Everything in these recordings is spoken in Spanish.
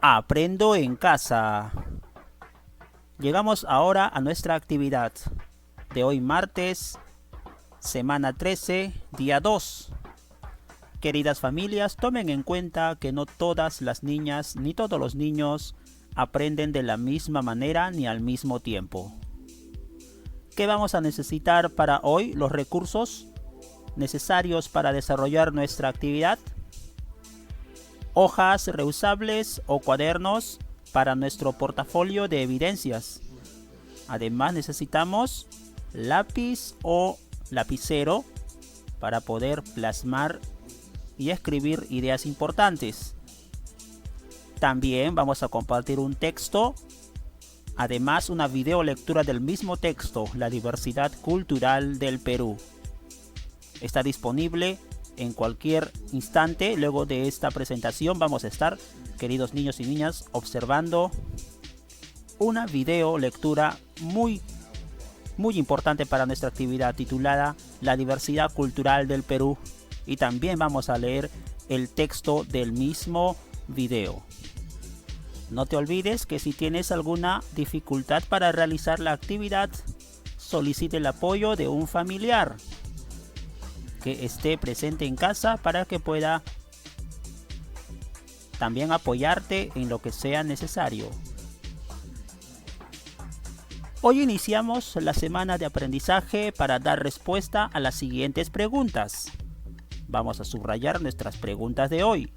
Aprendo en casa. Llegamos ahora a nuestra actividad de hoy martes, semana 13, día 2. Queridas familias, tomen en cuenta que no todas las niñas ni todos los niños aprenden de la misma manera ni al mismo tiempo. ¿Qué vamos a necesitar para hoy? Los recursos necesarios para desarrollar nuestra actividad. Hojas reusables o cuadernos para nuestro portafolio de evidencias. Además necesitamos lápiz o lapicero para poder plasmar y escribir ideas importantes. También vamos a compartir un texto, además una video lectura del mismo texto, La diversidad cultural del Perú. Está disponible en cualquier instante. Luego de esta presentación vamos a estar, queridos niños y niñas, observando una video lectura muy importante para nuestra actividad titulada La diversidad cultural del Perú, y también vamos a leer el texto del mismo video. No te olvides que si tienes alguna dificultad para realizar la actividad, solicite el apoyo de un familiar que esté presente en casa para que pueda también apoyarte en lo que sea necesario. Hoy iniciamos la semana de aprendizaje para dar respuesta a las siguientes preguntas. Vamos a subrayar nuestras preguntas de hoy.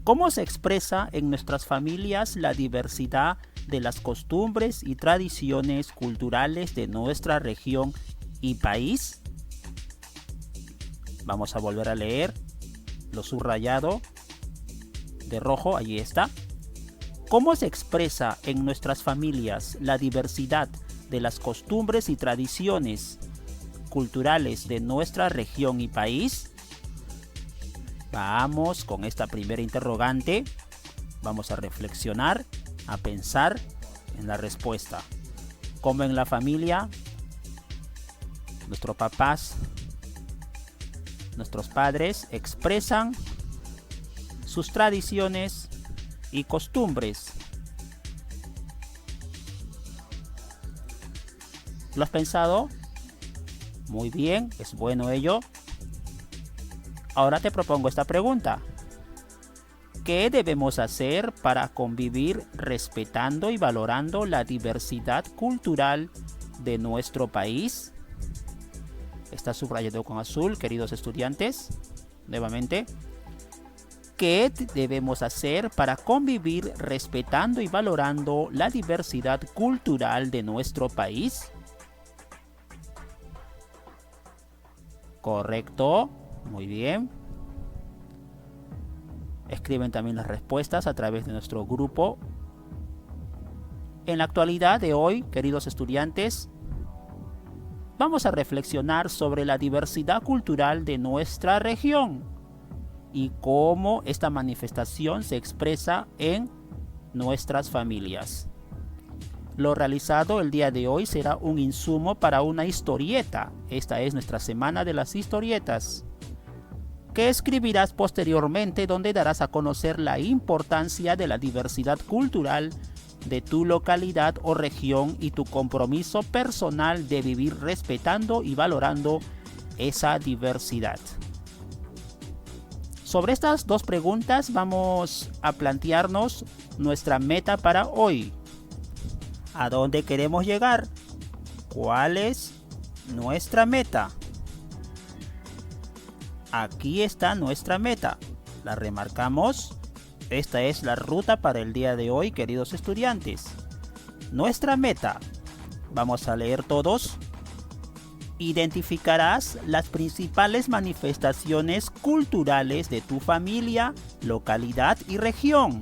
¿Cómo se expresa en nuestras familias la diversidad de las costumbres y tradiciones culturales de nuestra región y país? Vamos a volver a leer lo subrayado de rojo, allí está. ¿Cómo se expresa en nuestras familias la diversidad de las costumbres y tradiciones culturales de nuestra región y país? Vamos con esta primera interrogante. Vamos a reflexionar, a pensar en la respuesta. ¿Cómo en la familia nuestros papás, nuestros padres expresan sus tradiciones y costumbres? ¿Lo has pensado? Muy bien, es bueno ello. Ahora te propongo esta pregunta. ¿Qué debemos hacer para convivir respetando y valorando la diversidad cultural de nuestro país? Está subrayado con azul, queridos estudiantes. Nuevamente. ¿Qué debemos hacer para convivir respetando y valorando la diversidad cultural de nuestro país? Correcto. Muy bien. Escriben también las respuestas a través de nuestro grupo. En la actualidad de hoy, queridos estudiantes, vamos a reflexionar sobre la diversidad cultural de nuestra región y cómo esta manifestación se expresa en nuestras familias. Lo realizado el día de hoy será un insumo para una historieta. Esta es nuestra semana de las historietas, que escribirás posteriormente, donde darás a conocer la importancia de la diversidad cultural de tu localidad o región y tu compromiso personal de vivir respetando y valorando esa diversidad. Sobre estas dos preguntas vamos a plantearnos nuestra meta para hoy. ¿A dónde queremos llegar? ¿Cuál es nuestra meta? Aquí está nuestra meta. La remarcamos. Esta es la ruta para el día de hoy, queridos estudiantes. Nuestra meta. Vamos a leer todos. Identificarás las principales manifestaciones culturales de tu familia, localidad y región,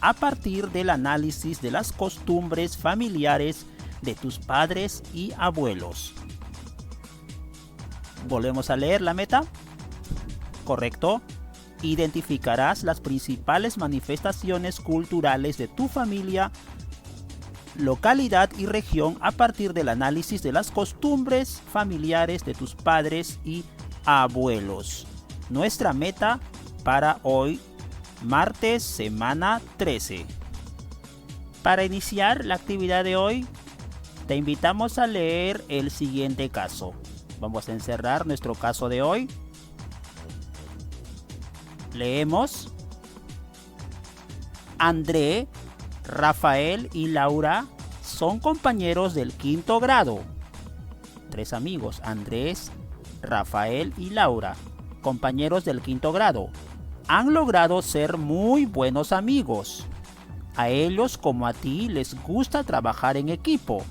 a partir del análisis de las costumbres familiares de tus padres y abuelos. Volvemos a leer la meta. Correcto. Identificarás las principales manifestaciones culturales de tu familia, localidad y región a partir del análisis de las costumbres familiares de tus padres y abuelos. Nuestra meta para hoy, martes, semana 13. Para iniciar la actividad de hoy, te invitamos a leer el siguiente caso. Vamos a encerrar nuestro caso de hoy. Leemos: André, Rafael y Laura son compañeros del quinto grado. 3 amigos, Andrés, Rafael y Laura, compañeros del quinto grado. Han logrado ser muy buenos amigos. A ellos como a ti les gusta trabajar en equipo.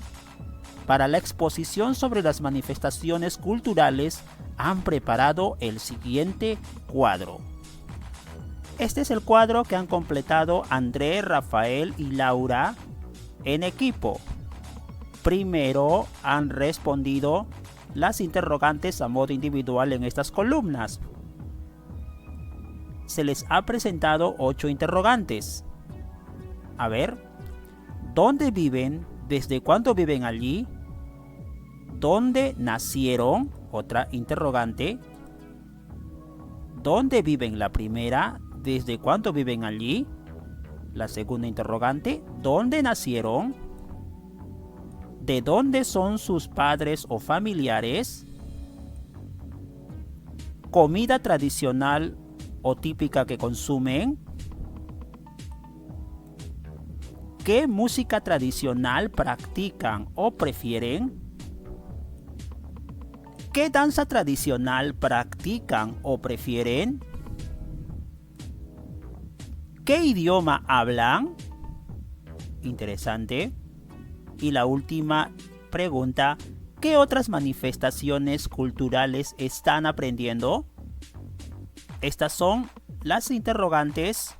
Para la exposición sobre las manifestaciones culturales han preparado el siguiente cuadro. Este es el cuadro que han completado André, Rafael y Laura en equipo. Primero han respondido las interrogantes a modo individual en estas columnas. Se les ha presentado 8 interrogantes. A ver, ¿dónde viven? ¿Desde cuándo viven allí? ¿Dónde nacieron? Otra interrogante. ¿Dónde viven? La primera. ¿Desde cuándo viven allí? La segunda interrogante. ¿Dónde nacieron? ¿De dónde son sus padres o familiares? ¿Comida tradicional o típica que consumen? ¿Qué música tradicional practican o prefieren? ¿Qué danza tradicional practican o prefieren? ¿Qué idioma hablan? Interesante. Y la última pregunta: ¿qué otras manifestaciones culturales están aprendiendo? Estas son las interrogantes.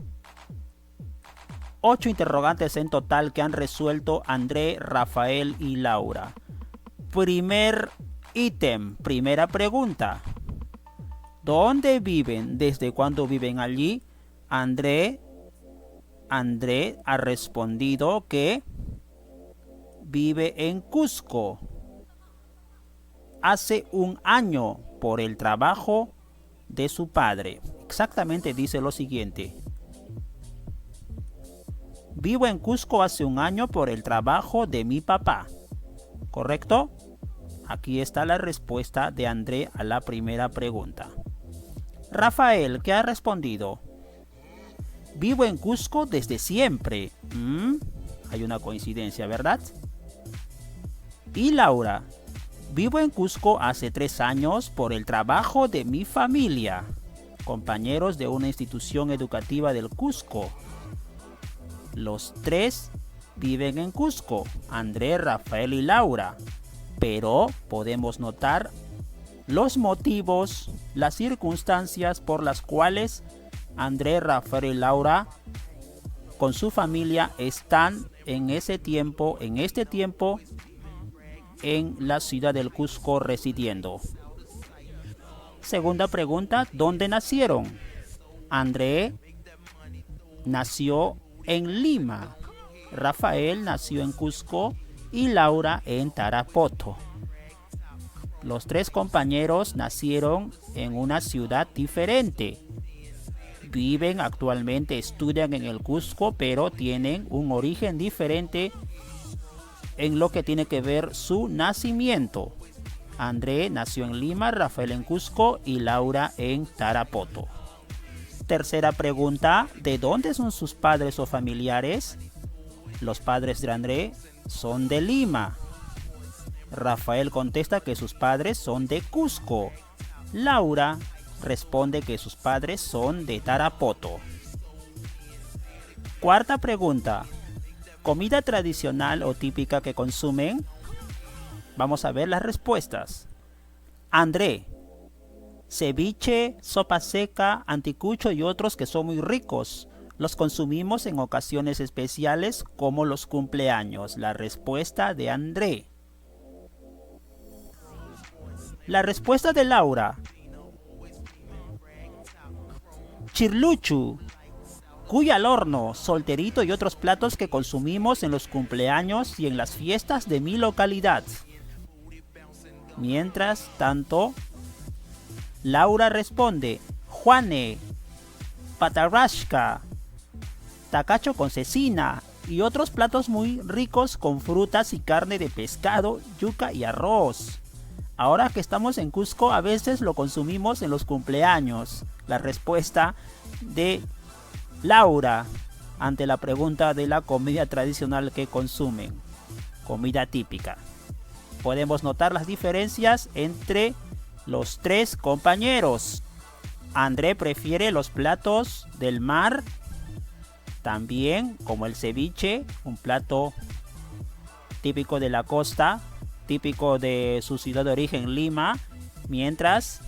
8 interrogantes en total que han resuelto André, Rafael y Laura. Primer ítem, primera pregunta. ¿Dónde viven? ¿Desde cuándo viven allí? André ha respondido que vive en Cusco. Hace un año por el trabajo de su padre. Exactamente dice lo siguiente: vivo en Cusco hace un año por el trabajo de mi papá. ¿Correcto? Aquí está la respuesta de André a la primera pregunta. Rafael, ¿qué ha respondido? Vivo en Cusco desde siempre. Hay una coincidencia, ¿verdad? Y Laura, vivo en Cusco hace 3 años por el trabajo de mi familia, compañeros de una institución educativa del Cusco. Los 3 viven en Cusco, André, Rafael y Laura, pero podemos notar los motivos, las circunstancias por las cuales André, Rafael y Laura con su familia están en este tiempo en la ciudad del Cusco residiendo. Segunda pregunta: ¿dónde nacieron? André nació en Lima, Rafael nació en Cusco y Laura en Tarapoto. Los 3 compañeros nacieron en una ciudad diferente. Viven actualmente, estudian en el Cusco, pero tienen un origen diferente en lo que tiene que ver su nacimiento. André nació en Lima, Rafael en Cusco y Laura en Tarapoto. Tercera pregunta: ¿de dónde son sus padres o familiares? Los padres de André son de Lima. Rafael contesta que sus padres son de Cusco. Laura responde que sus padres son de Tarapoto. Cuarta pregunta: ¿comida tradicional o típica que consumen? Vamos a ver las respuestas. André: ceviche, sopa seca, anticucho y otros que son muy ricos. Los consumimos en ocasiones especiales como los cumpleaños. La respuesta de André. La respuesta de Laura: chirluchu, cuy al horno, solterito y otros platos que consumimos en los cumpleaños y en las fiestas de mi localidad. Mientras tanto, Laura responde: Juane, patarrashka, tacacho con cecina y otros platos muy ricos con frutas y carne de pescado, yuca y arroz. Ahora que estamos en Cusco, a veces lo consumimos en los cumpleaños. La respuesta de Laura ante la pregunta de la comida tradicional que consumen. Comida típica. Podemos notar las diferencias entre los tres compañeros. André prefiere los platos del mar, también como el ceviche, un plato típico de la costa, típico de su ciudad de origen, Lima, mientras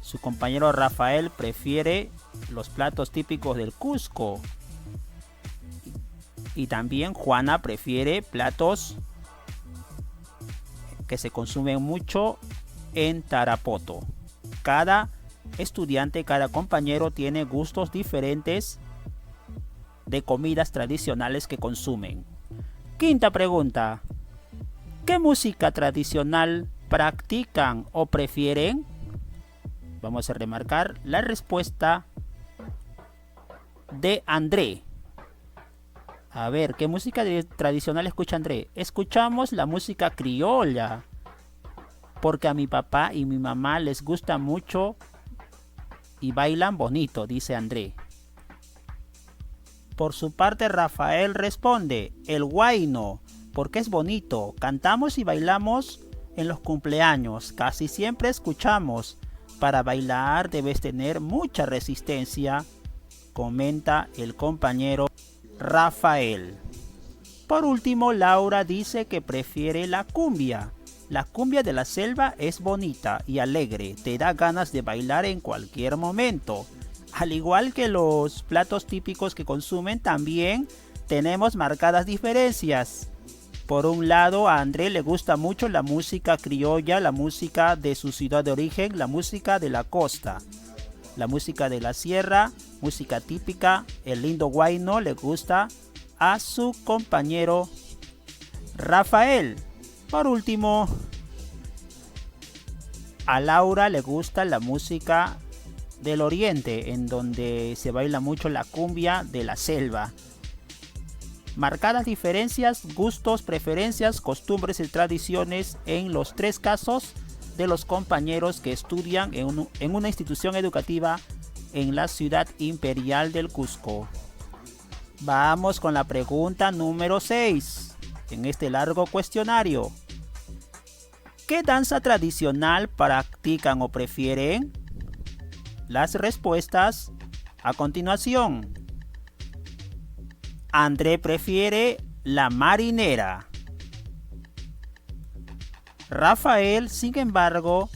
su compañero Rafael prefiere los platos típicos del Cusco. Y también Juana prefiere platos que se consumen mucho en Tarapoto. Cada estudiante, cada compañero tiene gustos diferentes de comidas tradicionales que consumen. Quinta pregunta. ¿Qué música tradicional practican o prefieren? Vamos a remarcar la respuesta de André. A ver, ¿qué música tradicional escucha André? Escuchamos la música criolla, porque a mi papá y mi mamá les gusta mucho y bailan bonito, dice André. Por su parte, Rafael responde, el huayno, porque es bonito. Cantamos y bailamos en los cumpleaños. Casi siempre escuchamos. Para bailar debes tener mucha resistencia, comenta el compañero Rafael. Por último, Laura dice que prefiere la cumbia. La cumbia de la selva es bonita y alegre. Te da ganas de bailar en cualquier momento. Al igual que los platos típicos que consumen, también tenemos marcadas diferencias. Por un lado, a André le gusta mucho la música criolla, la música de su ciudad de origen, la música de la costa, la música de la sierra, música típica, el lindo huayno le gusta a su compañero Rafael. Por último, a Laura le gusta la música del oriente, en donde se baila mucho la cumbia de la selva. Marcadas diferencias, gustos, preferencias, costumbres y tradiciones en los tres casos de los compañeros que estudian en una institución educativa en la ciudad imperial del Cusco. Vamos con la pregunta número 6 en este largo cuestionario. ¿Qué danza tradicional practican o prefieren? Las respuestas a continuación. André prefiere la marinera. Rafael, sin embargo,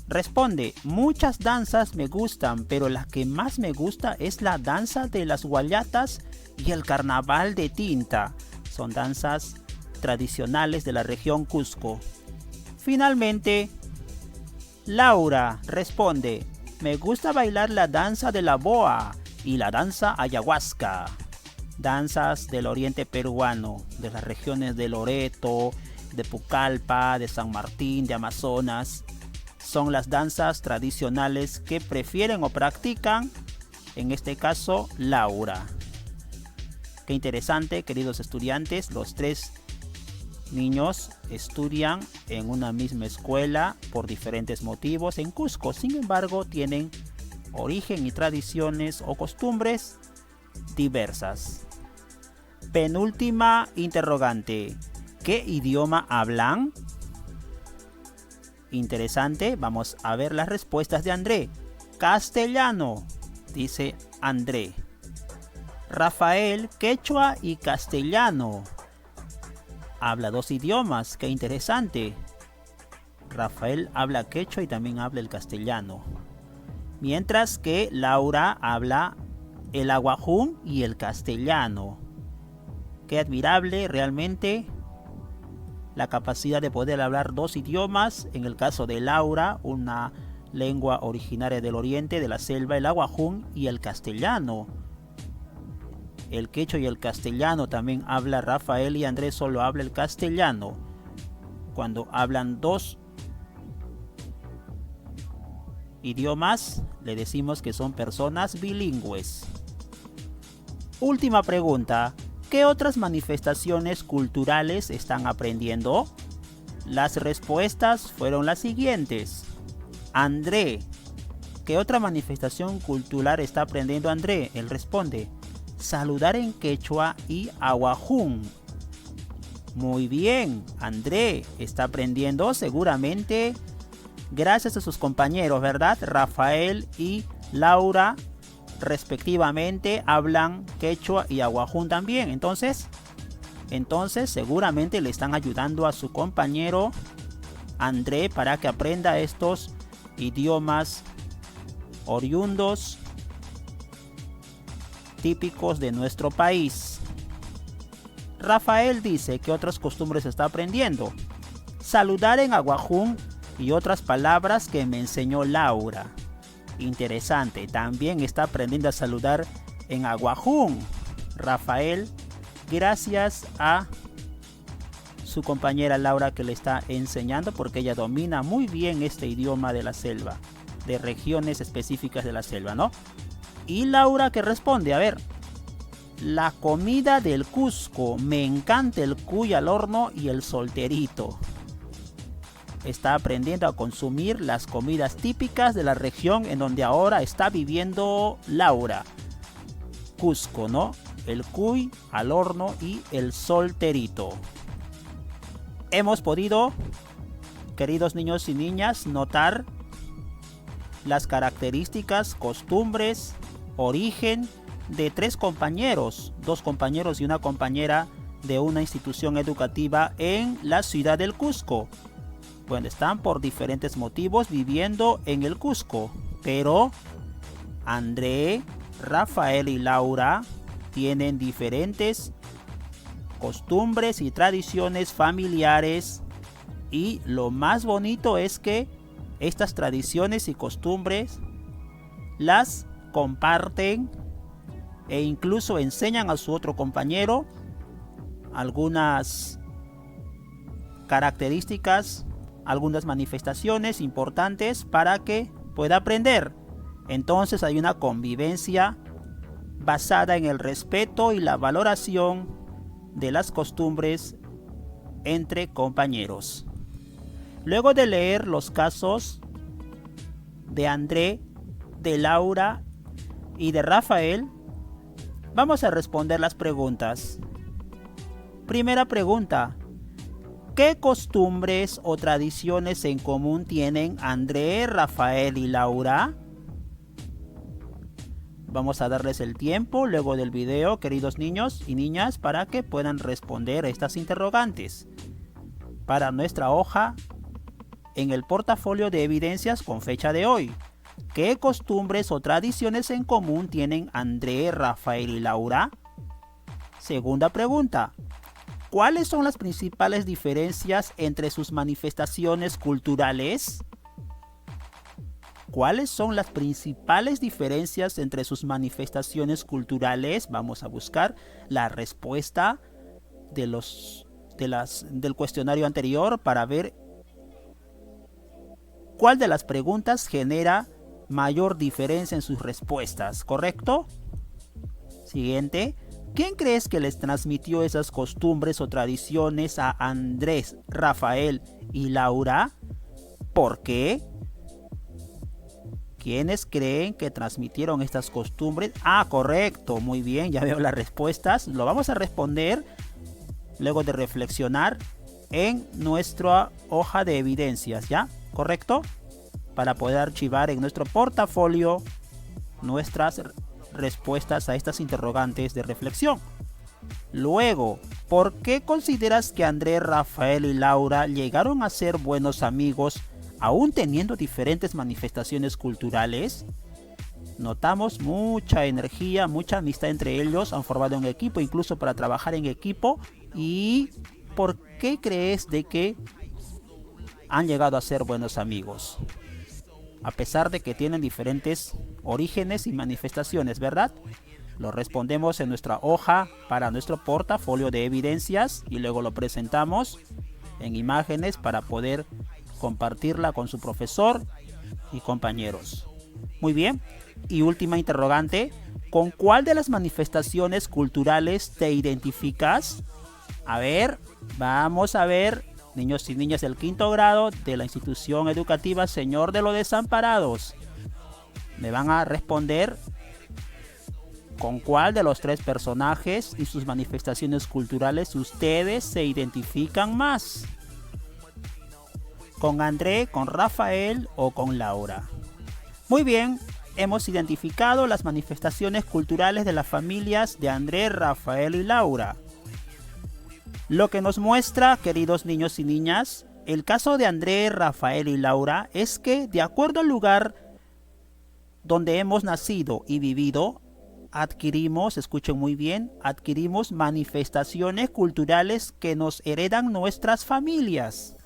responde, muchas danzas me gustan, pero la que más me gusta es la danza de las guayatas y el carnaval de Tinta. Son danzas tradicionales de la región Cusco. Finalmente, Laura responde, me gusta bailar la danza de la boa y la danza ayahuasca. Danzas del oriente peruano, de las regiones de Loreto, de Pucallpa, de San Martín, de Amazonas. Son las danzas tradicionales que prefieren o practican, en este caso, Laura. Qué interesante, queridos estudiantes, los tres niños estudian en una misma escuela por diferentes motivos en Cusco. Sin embargo, tienen origen y tradiciones o costumbres diversas. Penúltima interrogante. ¿Qué idioma hablan? Interesante, vamos a ver las respuestas de André. Castellano, dice André. Rafael, quechua y castellano. Habla dos idiomas, qué interesante. Rafael habla quechua y también habla el castellano. Mientras que Laura habla el aguajún y el castellano. Qué admirable realmente la capacidad de poder hablar dos idiomas. En el caso de Laura, una lengua originaria del oriente, de la selva, el aguajún y el castellano. El quechua y el castellano también habla Rafael, y Andrés solo habla el castellano. Cuando hablan dos idiomas le decimos que son personas bilingües. Última pregunta. ¿Qué otras manifestaciones culturales están aprendiendo? Las respuestas fueron las siguientes. André. ¿Qué otra manifestación cultural está aprendiendo André? Él responde. Saludar en quechua y aguajún. Muy bien, André está aprendiendo seguramente gracias a sus compañeros, ¿verdad? Rafael y Laura respectivamente hablan quechua y aguajún también. Entonces seguramente le están ayudando a su compañero André para que aprenda estos idiomas oriundos típicos de nuestro país. Rafael dice que otras costumbres está aprendiendo. Saludar en aguajún y otras palabras que me enseñó Laura. Interesante, también está aprendiendo a saludar en aguajún. Rafael, gracias a su compañera Laura que le está enseñando porque ella domina muy bien este idioma de la selva, de regiones específicas de la selva, ¿no? Y Laura que responde, a ver, la comida del Cusco, me encanta el cuy al horno y el solterito. Está aprendiendo a consumir las comidas típicas de la región en donde ahora está viviendo Laura. Cusco, ¿no? El cuy al horno y el solterito. Hemos podido, queridos niños y niñas, notar las características, costumbres, origen de 3 compañeros, 2 compañeros y una compañera de una institución educativa en la ciudad del Cusco. Bueno, están por diferentes motivos viviendo en el Cusco, pero André, Rafael y Laura tienen diferentes costumbres y tradiciones familiares, y lo más bonito es que estas tradiciones y costumbres las comparten e incluso enseñan a su otro compañero algunas características, algunas manifestaciones importantes para que pueda aprender. Entonces hay una convivencia basada en el respeto y la valoración de las costumbres entre compañeros. Luego de leer los casos de André, de Laura y de Rafael, vamos a responder las preguntas. Primera pregunta. ¿Qué costumbres o tradiciones en común tienen André, Rafael y Laura? Vamos a darles el tiempo luego del video, queridos niños y niñas, para que puedan responder estas interrogantes para nuestra hoja en el portafolio de evidencias con fecha de hoy. ¿Qué costumbres o tradiciones en común tienen André, Rafael y Laura? Segunda pregunta. ¿Cuáles son las principales diferencias entre sus manifestaciones culturales? ¿Cuáles son las principales diferencias entre sus manifestaciones culturales? Vamos a buscar la respuesta del cuestionario anterior para ver cuál de las preguntas genera mayor diferencia en sus respuestas, ¿correcto? Siguiente. ¿Quién crees que les transmitió esas costumbres o tradiciones a Andrés, Rafael y Laura? ¿Por qué? ¿Quiénes creen que transmitieron estas costumbres? Ah, correcto, muy bien, ya veo las respuestas. Lo vamos a responder luego de reflexionar en nuestra hoja de evidencias, ¿ya? ¿Correcto? Para poder archivar en nuestro portafolio nuestras respuestas a estas interrogantes de reflexión. Luego, ¿por qué consideras que André, Rafael y Laura llegaron a ser buenos amigos aún teniendo diferentes manifestaciones culturales? Notamos mucha energía, mucha amistad entre ellos, han formado un equipo incluso para trabajar en equipo. ¿Y por qué crees de que han llegado a ser buenos amigos? A pesar de que tienen diferentes orígenes y manifestaciones, ¿verdad? Lo respondemos en nuestra hoja para nuestro portafolio de evidencias y luego lo presentamos en imágenes para poder compartirla con su profesor y compañeros. Muy bien. Y última interrogante. ¿Con cuál de las manifestaciones culturales te identificas? A ver, vamos a ver, niños y niñas del quinto grado de la institución educativa Señor de los Desamparados. Me van a responder con cuál de los tres personajes y sus manifestaciones culturales ustedes se identifican más. ¿Con André, con Rafael o con Laura? Muy bien. Hemos identificado las manifestaciones culturales de las familias de André, Rafael y Laura. Lo que nos muestra, queridos niños y niñas, el caso de André, Rafael y Laura es que, de acuerdo al lugar donde hemos nacido y vivido, adquirimos, escuchen muy bien, adquirimos manifestaciones culturales que nos heredan nuestras familias.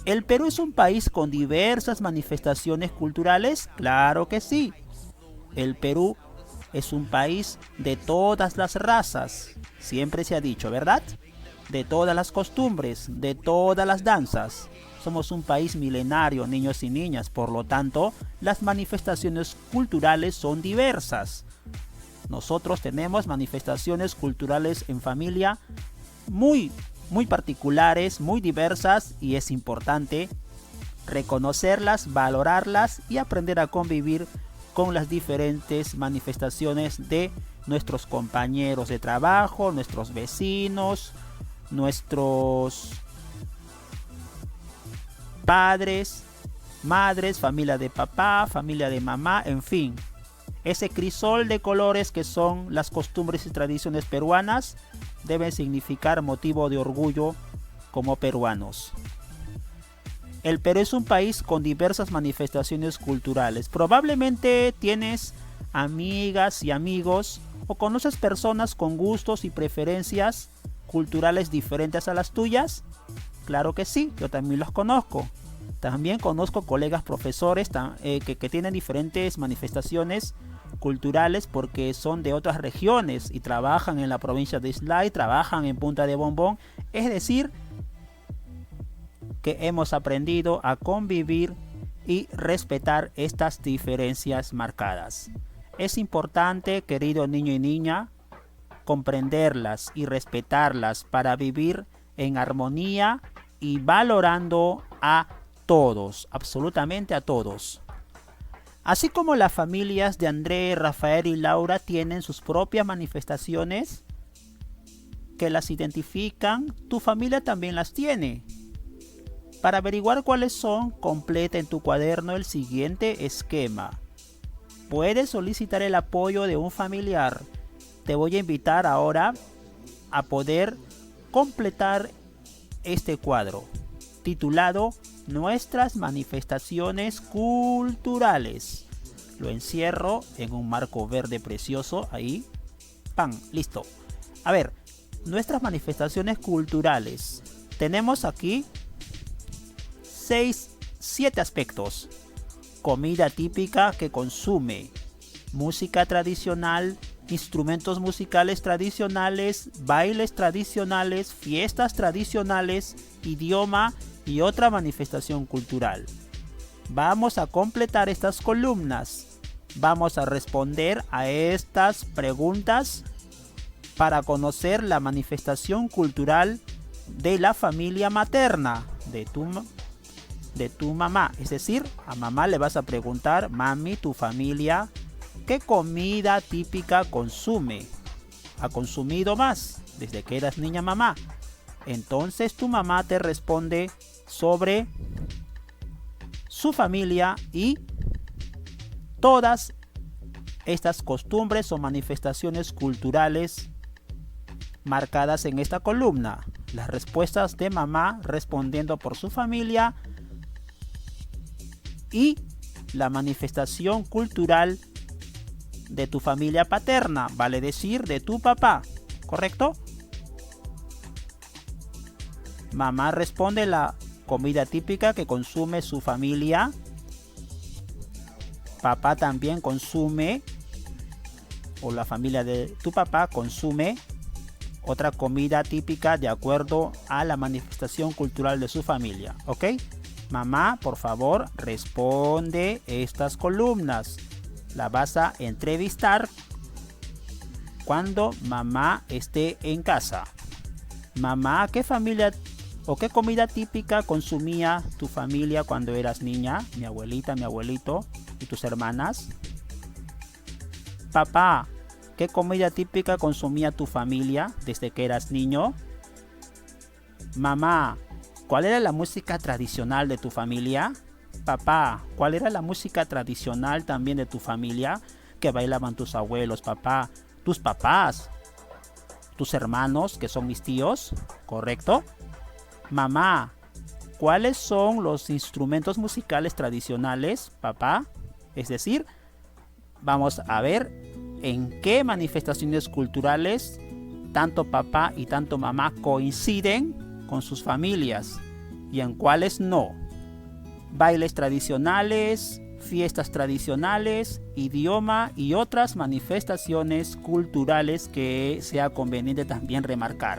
¿El Perú es un país con diversas manifestaciones culturales? Claro que sí. El Perú es un país de todas las razas. Siempre se ha dicho, ¿verdad? De todas las costumbres, de todas las danzas. Somos un país milenario, niños y niñas. Por lo tanto, las manifestaciones culturales son diversas. Nosotros tenemos manifestaciones culturales en familia muy particulares, muy diversas, y es importante reconocerlas, valorarlas y aprender a convivir con las diferentes manifestaciones de nuestros compañeros de trabajo, nuestros vecinos, nuestros padres, madres, familia de papá, familia de mamá, en fin. Ese crisol de colores que son las costumbres y tradiciones peruanas debe significar motivo de orgullo como peruanos. El Perú es un país con diversas manifestaciones culturales. Probablemente tienes amigas y amigos o conoces personas con gustos y preferencias culturales diferentes a las tuyas. Claro que sí, yo también los conozco. También conozco colegas profesores que tienen diferentes manifestaciones culturales porque son de otras regiones y trabajan en la provincia de Islay, trabajan en Punta de Bombón. Es decir, que hemos aprendido a convivir y respetar estas diferencias marcadas. Es importante, querido niño y niña, comprenderlas y respetarlas para vivir en armonía y valorando a todos, absolutamente a todos. Así como las familias de André, Rafael y Laura tienen sus propias manifestaciones que las identifican, tu familia también las tiene. Para averiguar cuáles son, completa en tu cuaderno el siguiente esquema. Puedes solicitar el apoyo de un familiar. Te voy a invitar ahora a poder completar este cuadro titulado Nuestras manifestaciones culturales. Lo encierro en un marco verde precioso, ahí. ¡Pam! Listo. A ver, nuestras manifestaciones culturales. Tenemos aquí 7 aspectos. Comida típica que consume, música tradicional, instrumentos musicales tradicionales, bailes tradicionales, fiestas tradicionales, idioma y otra manifestación cultural. Vamos a completar estas columnas. Vamos a responder a estas preguntas para conocer la manifestación cultural de la familia materna, de tu mamá. Es decir, a mamá le vas a preguntar: mami, tu familia, ¿qué comida típica consume? ¿Ha consumido más desde que eras niña, mamá? Entonces tu mamá te responde sobre su familia y todas estas costumbres o manifestaciones culturales marcadas en esta columna. Las respuestas de mamá respondiendo por su familia y la manifestación cultural de tu familia paterna, vale decir de tu papá, ¿correcto? Mamá responde la comida típica que consume su familia. Papá también consume, o la familia de tu papá consume otra comida típica de acuerdo a la manifestación cultural de su familia, ¿ok? Mamá, por favor, responde estas columnas. La vas a entrevistar cuando mamá esté en casa. Mamá, ¿qué familia o qué comida típica consumía tu familia cuando eras niña? Mi abuelita, mi abuelito y tus hermanas. Papá, ¿qué comida típica consumía tu familia desde que eras niño? Mamá, ¿cuál era la música tradicional de tu familia? Papá, ¿cuál era la música tradicional también de tu familia que bailaban tus abuelos, papá? Tus papás, tus hermanos, que son mis tíos, ¿correcto? Mamá, ¿cuáles son los instrumentos musicales tradicionales, papá? Es decir, vamos a ver en qué manifestaciones culturales tanto papá y tanto mamá coinciden con sus familias y en cuáles no. Bailes tradicionales, fiestas tradicionales, idioma y otras manifestaciones culturales que sea conveniente también remarcar.